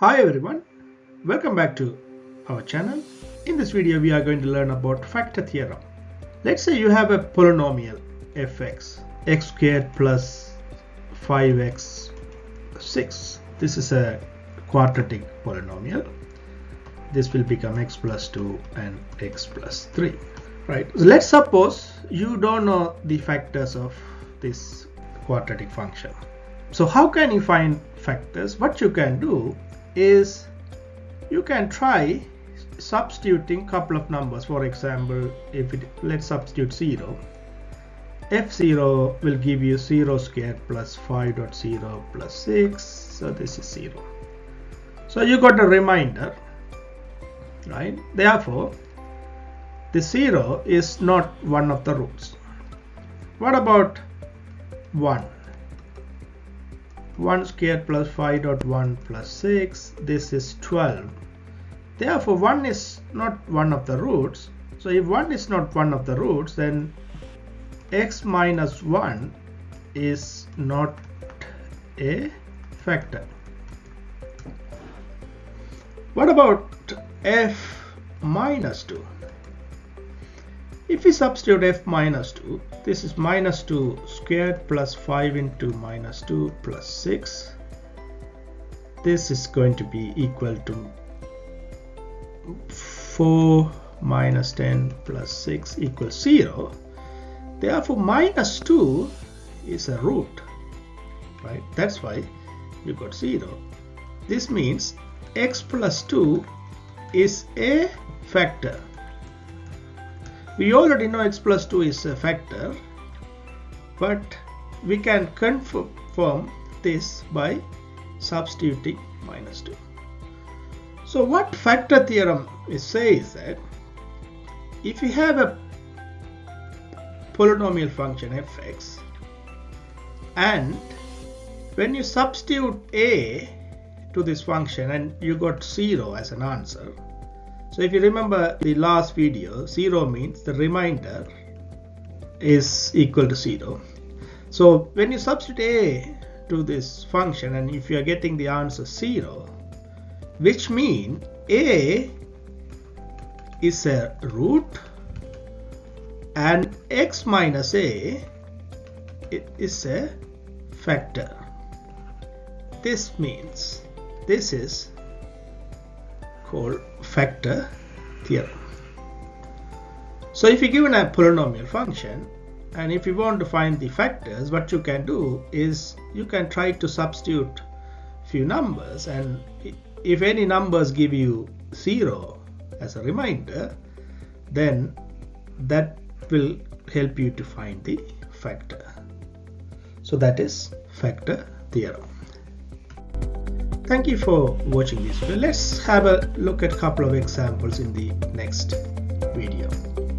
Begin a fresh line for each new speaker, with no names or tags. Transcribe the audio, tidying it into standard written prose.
Hi everyone, welcome back to our channel. In this video we are going to learn about factor theorem. Let's say you have a polynomial fx, x squared plus 5x 6. This is a quadratic polynomial. This will become x plus 2 and x plus 3. Right, so let's suppose you don't know the factors of this quadratic function. So how can you find factors? What you can do is you can try substituting couple of numbers. For example, let's substitute 0. f0 will give you 0 squared plus 5.0 plus 6. So this is 0. So you got a remainder, right? Therefore, the 0 is not one of the roots. What about 1? 1 squared plus 5.1 plus 6, this is 12. Therefore 1 is not one of the roots. So if 1 is not one of the roots, then x minus 1 is not a factor. What about f minus 2? If we substitute f minus 2, this is minus 2 squared plus 5 into minus 2 plus 6. This is going to be equal to 4 minus 10 plus 6 equals 0. Therefore, minus 2 is a root, right? That's why you got 0. This means x plus 2 is a factor. We already know x plus 2 is a factor, but we can confirm this by substituting minus 2. So what factor theorem says that if you have a polynomial function fx and when you substitute a to this function and you got 0 as an answer. So if you remember the last video, 0 means the remainder is equal to 0. So when you substitute a to this function and if you are getting the answer 0, which means a is a root and x minus a is a factor. This means this is called factor theorem. So if you given a polynomial function and if you want to find the factors, what you can do is you can try to substitute few numbers, and if any numbers give you 0 as a remainder, then that will help you to find the factor. So that is factor theorem. Thank you for watching this video. Let's have a look at a couple of examples in the next video.